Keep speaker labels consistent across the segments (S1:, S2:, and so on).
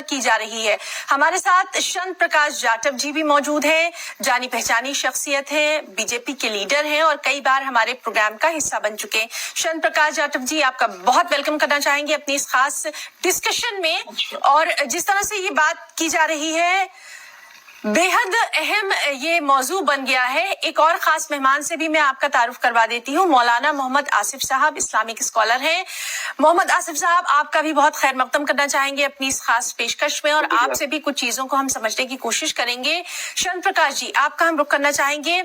S1: की जा रही है। हमारे साथ चंद्र प्रकाश जाटव जी भी मौजूद हैं, जानी पहचानी शख्सियत है, बीजेपी के लीडर हैं और कई बार हमारे प्रोग्राम का हिस्सा बन चुके हैं। चंद्र प्रकाश जाटव जी, आपका बहुत वेलकम करना चाहेंगे अपनी इस खास डिस्कशन में। और जिस तरह से ये बात की जा रही है, बेहद अहम ये मौजू बन गया है। एक और खास मेहमान से भी मैं आपका तारुफ करवा देती हूँ। मौलाना मोहम्मद आसिफ साहब इस्लामिक स्कॉलर हैं। मोहम्मद आसिफ साहब, आपका भी बहुत खैर मकदम करना चाहेंगे अपनी इस खास पेशकश में और आपसे भी कुछ चीजों को हम समझने की कोशिश करेंगे। चंद्र प्रकाश जी, आपका हम रुख करना चाहेंगे।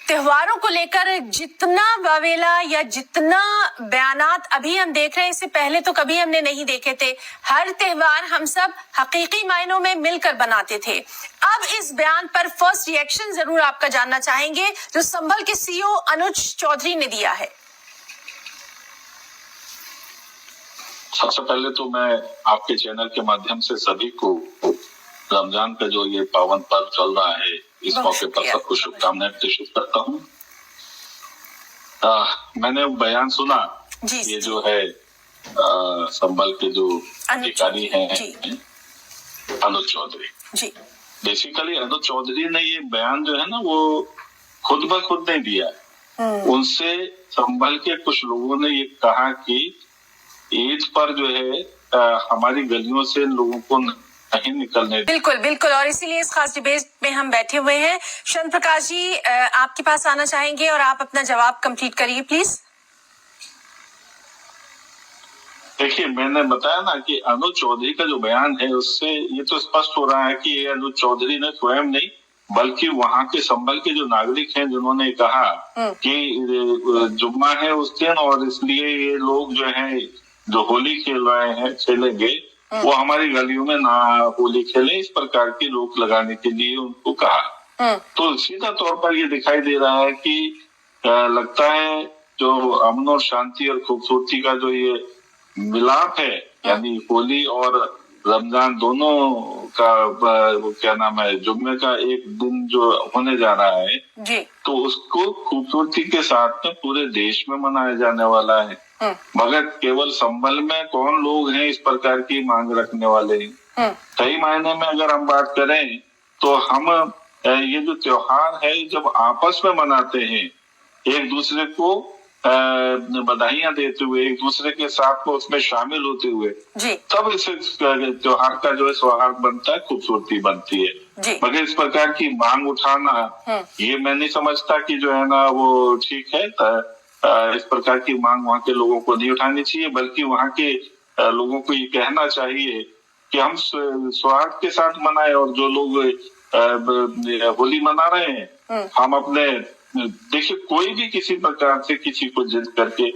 S1: त्योहारों को लेकर जितना वावेला या जितना बयानात अभी हम देख रहे हैं, इससे पहले तो कभी हमने नहीं देखे थे। हर त्योहार हम सब हकीकी मायनों में मिलकर बनाते थे। अब इस बयान पर फर्स्ट रिएक्शन जरूर आपका जानना चाहेंगे जो संभल के सीईओ अनुज चौधरी ने दिया है।
S2: सबसे पहले तो मैं आपके चैनल के माध्यम से सभी को रमजान का जो ये पावन पर्व चल रहा है, इस मौके पर सबको शुभकामनाएं पेश करता हूँ। मैंने बयान सुना, ये जो है संभल के जो अधिकारी हैं अनुज चौधरी, बेसिकली अनुज चौधरी ने ये बयान जो है ना वो खुद ब खुद नहीं दिया। उनसे संभल के कुछ लोगों ने ये कहा कि ईद पर जो है हमारी गलियों से लोगों को नहीं निकलने।
S1: बिल्कुल बिल्कुल, और इसीलिए इस खास डिबेट में हम बैठे हुए हैं। चंद्र प्रकाश जी, आपके पास आना चाहेंगे और आप अपना जवाब कंप्लीट करिए प्लीज।
S2: देखिए, मैंने बताया ना कि अनुज चौधरी का जो बयान है उससे ये तो स्पष्ट हो रहा है कि ये अनुज चौधरी ने स्वयं नहीं बल्कि वहां के संभल के जो नागरिक हैं जिन्होंने कहा कि जुम्मा है उस दिन और इसलिए ये लोग जो है जो होली खेल रहे हैं खेलेंगे वो हमारी गलियों में ना होली खेले, इस प्रकार की रोक लगाने के लिए उनको कहा। तो सीधा तौर पर ये दिखाई दे रहा है कि लगता है जो अमन और शांति और खूबसूरती का जो ये मिलाप है, यानी होली और रमजान दोनों का क्या नाम है, जुम्मे का एक दिन जो होने जा रहा है
S1: जी,
S2: तो उसको खूबसूरती के साथ में पूरे देश में मनाया जाने वाला है। मगर केवल संभल में कौन लोग हैं इस प्रकार की मांग रखने वाले हैं? सही मायने में अगर हम बात करें तो हम ये जो त्योहार है जब आपस में मनाते हैं, एक दूसरे को बधाइयां देते हुए, एक दूसरे के साथ में उसमें शामिल होते हुए, तब इस त्योहार का जो है सौहार्द बनता है, खूबसूरती बनती है। मगर इस प्रकार की मांग उठाना ये मैं नहीं समझता कि जो है ना वो ठीक है। इस प्रकार की मांग वहाँ के लोगों को नहीं उठानी चाहिए, बल्कि वहाँ के लोगों को ये कहना चाहिए कि हम सौहार्द के साथ मनाएं और जो लोग होली मना रहे हैं हम अपने, देखिए कोई भी किसी प्रकार से किसी को जिद करके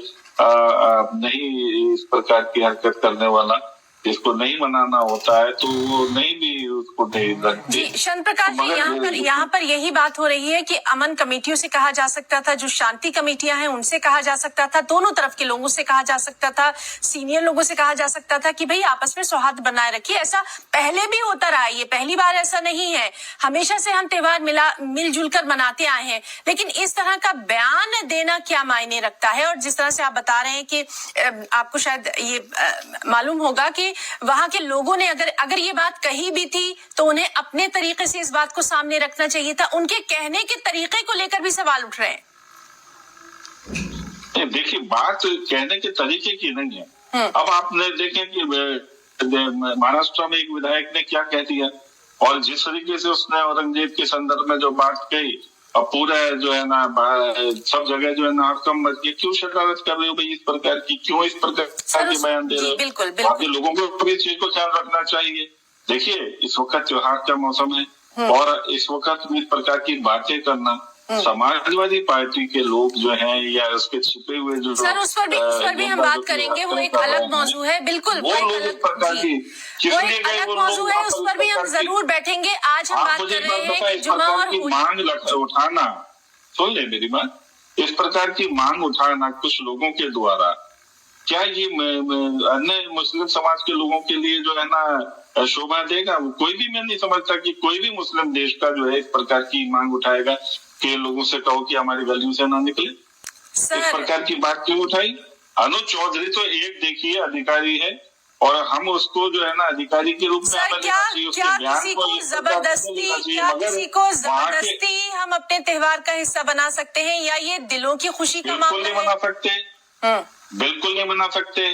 S2: नहीं इस प्रकार की हरकत करने वाला, जिसको नहीं मनाना होता है तो वो नहीं भी उसको नहीं रखते।
S1: चंद्र प्रकाश जी, यहाँ पर यही बात हो रही है कि अमन कमेटियों से कहा जा सकता था, जो शांति कमेटियां हैं उनसे कहा जा सकता था, दोनों तरफ के लोगों से कहा जा सकता था, सीनियर लोगों से कहा जा सकता था कि भाई आपस में सौहार्द बनाए रखिए। ऐसा पहले भी होता रहा है, ये पहली बार ऐसा नहीं है। हमेशा से हम त्योहार मिलजुल कर मनाते आए हैं, लेकिन इस तरह का बयान देना क्या मायने रखता है? और जिस तरह से आप बता रहे हैं कि आपको शायद ये मालूम होगा कि वहां के लोगों ने अगर ये बात कही भी थी तो उन्हें अपने तरीके से इस बात को सामने रखना चाहिए था। उनके कहने के तरीके को लेकर भी सवाल उठ रहे हैं।
S2: देखिए, बात कहने के तरीके की नहीं है। अब आपने देखे कि महाराष्ट्र में एक विधायक ने क्या कह दिया और जिस तरीके से उसने औरंगजेब के संदर्भ में जो बात कही, अब पूरा जो है ना सब जगह जो है ना हड़कंप मच गया। क्यों शरारत कर रहे हो भाई इस प्रकार की, क्यों इस प्रकार के बयान दे रहे हो?
S1: बिल्कुल
S2: बाकी लोगों को भी इस चीज को ख्याल रखना चाहिए। देखिए, इस वक्त त्योहार का मौसम है और इस वक्त इस प्रकार की बातें करना समाजवादी पार्टी के लोग जो हैं या उसके छिपे हुए जो
S1: सर, उस पर भी हम बात करेंगे, वो एक अलग मौजू है। बिल्कुल, वो एक अलग मौजू है, उस पर भी हम जरूर बैठेंगे। आज हम बात कर रहे हैं कि जुमा और
S2: मांग उठाना, सुन ले मेरी बात, इस प्रकार की मांग उठाना कुछ लोगों के द्वारा, क्या ये अन्य मुस्लिम समाज के लोगों के लिए जो है ना शोभा देगा? कोई भी, मैं नहीं समझता कि कोई भी मुस्लिम देश का जो है इस प्रकार की मांग उठाएगा कि लोगों से कहो कि हमारी गलियों से ना निकले। इस प्रकार की बात क्यों उठाई? अनुज चौधरी तो एक देखिए अधिकारी है और हम उसको जो है ना अधिकारी के रूप में
S1: सर,
S2: हमें
S1: क्या
S2: लेना चाहिए, उसके
S1: क्या
S2: बयान
S1: किसी
S2: को
S1: को
S2: लेकर
S1: जबरदस्ती
S2: लेना चाहिए,
S1: क्या
S2: मगर
S1: किसी को
S2: वहाँ के
S1: जबरदस्ती हम अपने त्योहार का हिस्सा बना सकते हैं, या ये दिलों की खुशी का
S2: बिल्कुल
S1: मामला
S2: नहीं
S1: है?
S2: बना सकते, बिल्कुल नहीं बना सकते।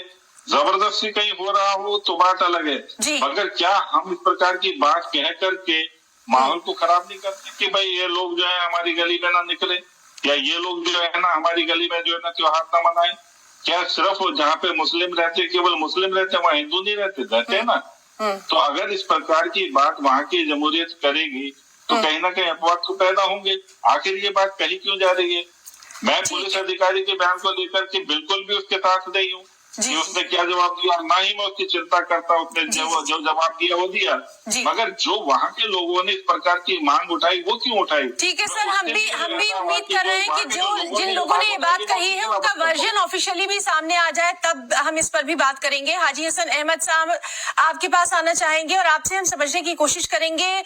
S2: जबरदस्ती कहीं हो रहा हो तो बात अलग
S1: जी।
S2: है, मगर क्या हम इस प्रकार की बात कह करके माहौल को खराब नहीं करते कि भाई ये लोग जो है हमारी गली में ना निकले, या ये लोग जो है ना हमारी गली में जो है ना त्योहार ना मनाए? क्या सिर्फ जहाँ पे मुस्लिम रहते केवल मुस्लिम रहते, वहाँ हिंदू नहीं रहते हैं ना? तो अगर इस प्रकार की बात वहाँ की जमहूरियत करेगी तो कहीं ना कहीं अपवाद तो पैदा होंगे। आखिर ये बात कही क्यों जा रही है? मैं पुलिस अधिकारी के बयान को लेकर के बिल्कुल भी उसके साथ नहीं हूँ कि उसने क्या जवाब दिया, ना ही मैं उसकी चिंता करता, उसने जो जवाब दिया वो दिया, मगर जो वहाँ के लोगों ने इस प्रकार की मांग उठाई वो क्यों उठाई?
S1: ठीक है सर, हम भी उम्मीद कर रहे हैं कि जिन लोगों ने ये बात कही है उनका वर्जन ऑफिशियली भी सामने आ जाए, तब हम इस पर भी बात करेंगे। हाजी हसन अहमद साहब आपके पास आना चाहेंगे और आपसे हम समझने की कोशिश करेंगे।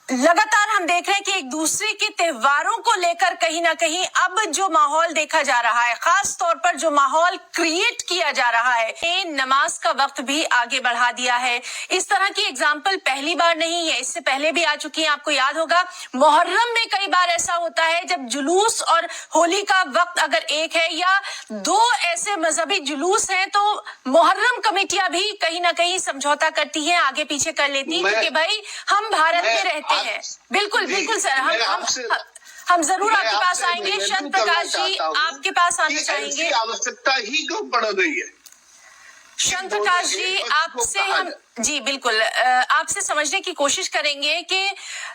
S1: लगातार हम देख रहे हैं कि एक दूसरे के त्योहारों को लेकर कहीं ना कहीं अब जो माहौल देखा जा रहा है, खास तौर पर जो माहौल क्रिएट किया जा रहा है, ये नमाज का वक्त भी आगे बढ़ा दिया है। इस तरह की एग्जाम्पल पहली बार नहीं है, इससे पहले भी आ चुकी है। आपको याद होगा मुहर्रम में कई बार ऐसा होता है जब जुलूस और होली का वक्त अगर एक है या दो ऐसे मजहबी जुलूस हैं तो मुहर्रम कमेटियां भी कहीं ना कहीं समझौता करती है, आगे पीछे कर लेती है, क्योंकि भाई हम भारत में रहते हैं। बिल्कुल बिल्कुल सर, हम जरूर आपके पास आएंगे। शंत प्रकाश जी आपके पास आना चाहेंगे।
S3: आवश्यकता ही क्यों पड़ रही है?
S1: शंत प्रकाश जी आपसे हम जी बिल्कुल आपसे समझने की कोशिश करेंगे कि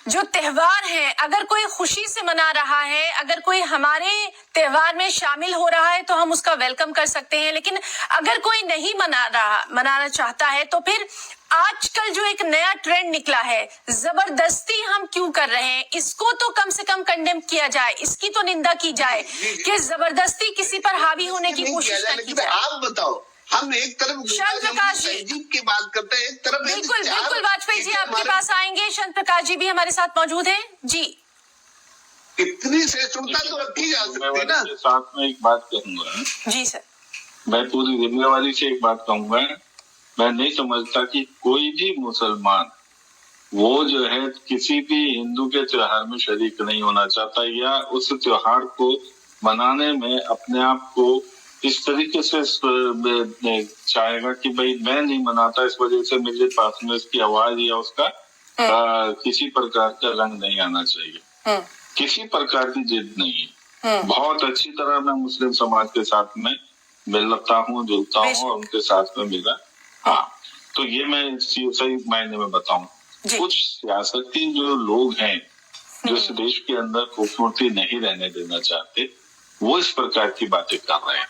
S1: जो त्योहार है, अगर कोई खुशी से मना रहा है, अगर कोई हमारे त्योहार में शामिल हो रहा है तो हम उसका वेलकम कर सकते हैं, लेकिन अगर कोई नहीं मनाना चाहता है तो फिर आजकल जो एक नया ट्रेंड निकला है, जबरदस्ती हम क्यों कर रहे हैं, इसको तो कम से कम कंडेम किया जाए, इसकी तो निंदा की जाए कि जबरदस्ती किसी पर हावी होने की कोशिश न की जाए।
S3: आप बताओ, हम एक तरफ
S1: शंत प्रकाश जी
S3: की बात करते हैं, एक तरफ
S1: बिल्कुल वाजपेयी जी आपके पास आएंगे। शंत प्रकाश जी भी हमारे साथ मौजूद हैं जी।
S3: इतनी सहिष्णुता तो रखी जा सकती है ना।
S2: साथ में एक बात कहूंगा
S1: जी सर,
S2: मैं पूरी जिम्मेवारी से एक बात कहूंगा, मैं नहीं समझता कि कोई भी मुसलमान वो जो है किसी भी हिंदू के त्योहार में शरीक नहीं होना चाहता या उस त्योहार को मनाने में अपने आप को इस तरीके से चाहेगा कि भाई मैं नहीं मनाता, इस वजह से मेरे पास में इसकी आवाज या उसका किसी प्रकार का रंग नहीं आना चाहिए, किसी प्रकार की जिद नहीं। बहुत अच्छी तरह मैं मुस्लिम समाज के साथ में मिलता हूँ, जुलता हूँ, उनके साथ में मिला। हाँ, तो ये मैं सही मायने में बताऊं, कुछ सियासती जो लोग हैं जो इस देश के अंदर खूबसूरती नहीं रहने देना चाहते, वो इस प्रकार की बातें कर रहे हैं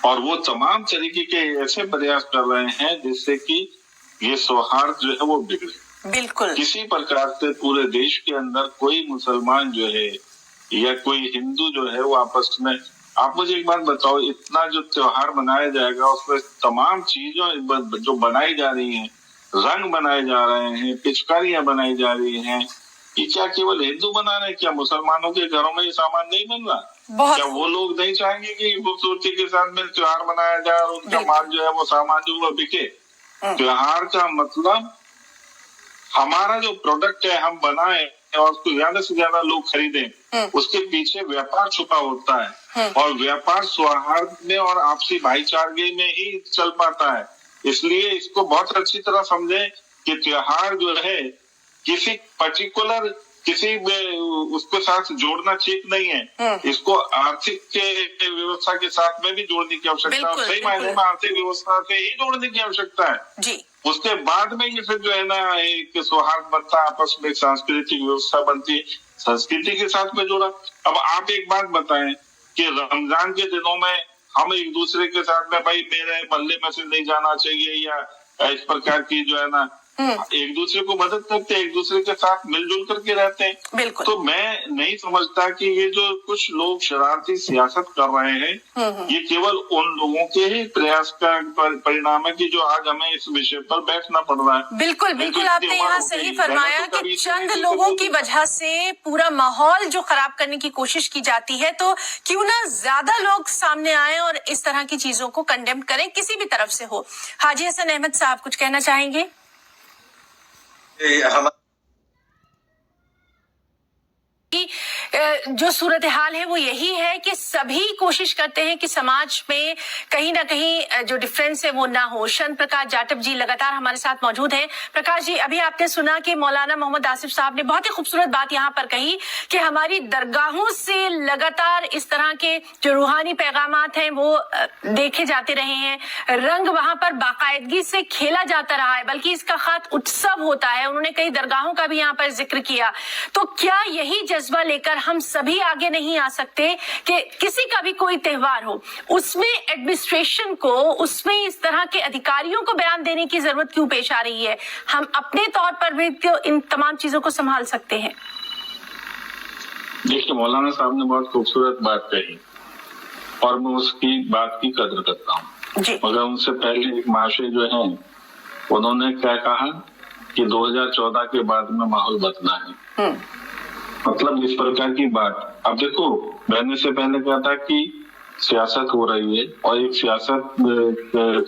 S2: और वो तमाम तरीके के ऐसे प्रयास कर रहे हैं जिससे कि ये सौहार्द जो है वो बिगड़े।
S1: बिल्कुल
S2: किसी प्रकार से पूरे देश के अंदर कोई मुसलमान जो है या कोई हिंदू जो है वो आपस में, आप मुझे एक बात बताओ, इतना जो त्योहार मनाया जाएगा उसमें तमाम चीजों जो बनाई जा रही हैं, रंग बनाए जा रहे हैं, पिचकारियां बनाई जा रही हैं, ये क्या केवल हिंदू बना रहे हैं? क्या मुसलमानों के घरों में ये सामान नहीं बन रहा? क्या वो लोग नहीं चाहेंगे कि खूबसूरती के साथ में त्योहार मनाया जाए और उनका माल जो है वो सामान जो वो बिके? त्योहार का मतलब हमारा जो प्रोडक्ट है हम बनाए और उसको ज्यादा से ज्यादा लोग खरीदें, उसके पीछे व्यापार छुपा होता है और व्यापार सौहार्द में और आपसी भाईचारे में ही चल पाता है। इसलिए इसको बहुत अच्छी तरह समझें कि त्योहार जो है किसी पर्टिकुलर किसी उसके साथ जोड़ना ठीक नहीं है, इसको आर्थिक के व्यवस्था के साथ में भी जोड़ने की आवश्यकता है, सही मायने में आर्थिक व्यवस्था से ही जोड़ने की आवश्यकता है जी। उसके बाद में ये फिर जो है ना एक सौहार्द बनता है, आपस में सांस्कृतिक व्यवस्था बनती है, संस्कृति के साथ में जोड़ा। अब आप एक बात बताएं कि रमजान के दिनों में हम एक दूसरे के साथ में भाई मेरे मोहल्ले में से नहीं जाना चाहिए या इस प्रकार की जो है ना एक दूसरे को मदद करते हैं, एक दूसरे के साथ मिलजुल करके रहते हैं।
S1: बिल्कुल।
S2: तो मैं नहीं समझता कि ये जो कुछ लोग शरारती सियासत कर रहे हैं ये केवल उन लोगों के ही प्रयास का परिणाम है कि जो आज हमें इस विषय पर बैठना पड़ रहा है।
S1: बिल्कुल बिल्कुल, आपने यहाँ सही फरमाया कि चंद लोगों की वजह से पूरा माहौल जो खराब करने की कोशिश की जाती है, तो क्यों ना ज्यादा लोग सामने आए और इस तरह की चीजों को कंडेम करें, किसी भी तरफ से हो। हाजी हसन अहमद साहब कुछ कहना चाहेंगे? जो सूरत हाल है वो यही है कि सभी कोशिश करते हैं कि समाज में कहीं ना कहीं जो डिफरेंस है वो ना हो। शन प्रकाश जाटव जी लगातार हमारे साथ मौजूद हैं। प्रकाश जी, अभी आपने सुना कि मौलाना मोहम्मद आसिफ साहब ने बहुत ही खूबसूरत बात यहाँ पर कही कि हमारी दरगाहों से लगातार इस तरह के जो रूहानी पैगामात हैं वो देखे जाते रहे हैं, रंग वहां पर बाकायदगी से खेला जाता रहा है, बल्कि इसका खास उत्सव होता है। उन्होंने कई दरगाहों का भी यहाँ पर जिक्र किया। तो क्या यही जज्बा लेकर हम सभी आगे नहीं आ सकते कि किसी का भी कोई त्योहार हो उसमें एडमिनिस्ट्रेशन को, उसमें इस तरह के अधिकारियों को बयान देने की जरूरत क्यों पेश आ रही है? हम अपने तौर पर भी तो इन तमाम चीजों को संभाल सकते हैं।
S2: देखिए, मौलाना साहब ने बहुत खूबसूरत बात कही और मैं उसकी बात की कदर करता हूँ, मगर उनसे पहले एक महाशय जो है उन्होंने क्या कहा कि 2014 के बाद में माहौल बदला है। मतलब इस प्रकार की बात। अब देखो, मैंने से पहले कहा था कि सियासत हो रही है और एक सियासत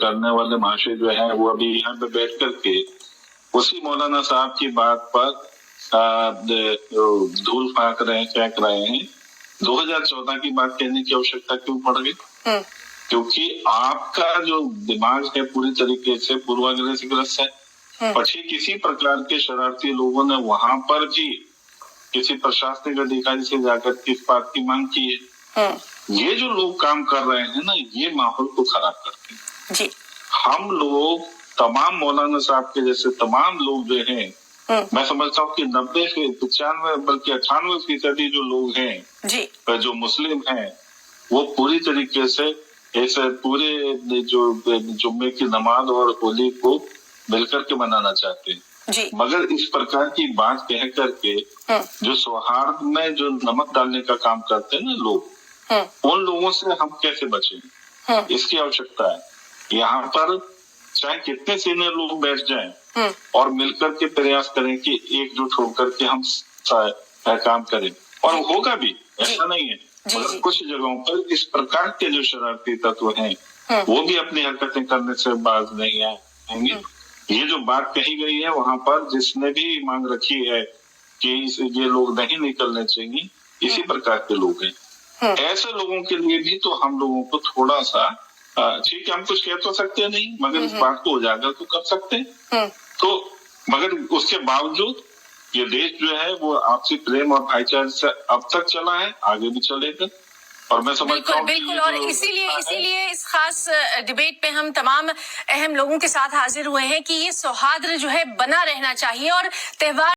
S2: करने वाले महाशय जो है वो अभी यहाँ पे बैठ करके उसी मौलाना साहब की बात पर धूल फेंक रहे हैं। 2014 की बात कहने की आवश्यकता क्यों पड़ गई? क्योंकि आपका जो दिमाग है पूरी तरीके से पूर्वाग्रह से ग्रस्त है। पछी किसी प्रकार के शरारती लोगों ने वहां पर भी किसी प्रशासनिक अधिकारी से जाकर किस बात की मांग की है। ये जो लोग काम कर रहे हैं ना, ये माहौल को खराब करते हैं जी। हम लोग तमाम मौलाना साहब के जैसे तमाम लोग जो हैं, मैं समझता हूँ कि 90 से 95 बल्कि 98% जो लोग हैं जी, जो मुस्लिम हैं, वो पूरी तरीके से ऐसे पूरे जो जुम्मे की नमाज और होली को मिलकर के मनाना चाहते हैं जी। मगर इस प्रकार की बात कह करके जो सौहार्द में जो नमक डालने का काम करते हैं ना लोग, उन लोगों से हम कैसे बचें, इसकी आवश्यकता है। यहाँ पर चाहे कितने सीनियर लोग बैठ जाएं और मिलकर के प्रयास करें कि एकजुट होकर के हम काम करें, और होगा भी, ऐसा नहीं है। मगर कुछ जगहों पर इस प्रकार के जो शरारती तत्व हैं वो भी अपनी हरकतें करने से बाज नहीं आएंगे। ये जो बात कही गई है वहां पर जिसने भी मांग रखी है कि ये लोग नहीं निकलने चाहिए, इसी प्रकार के लोग हैं। ऐसे लोगों के लिए भी तो हम लोगों को थोड़ा सा, ठीक है हम कुछ कह तो सकते नहीं, मगर इस बात को उजागर तो कर सकते हैं। तो मगर उसके बावजूद ये देश जो है वो आपसी प्रेम और भाईचारे से अब तक चला है, आगे भी चलेगा। और मैं समझता हूँ
S1: बिल्कुल, और इसीलिए इस खास डिबेट पे हम तमाम अहम लोगों के साथ हाजिर हुए हैं कि ये सौहार्द जो है बना रहना चाहिए और त्योहार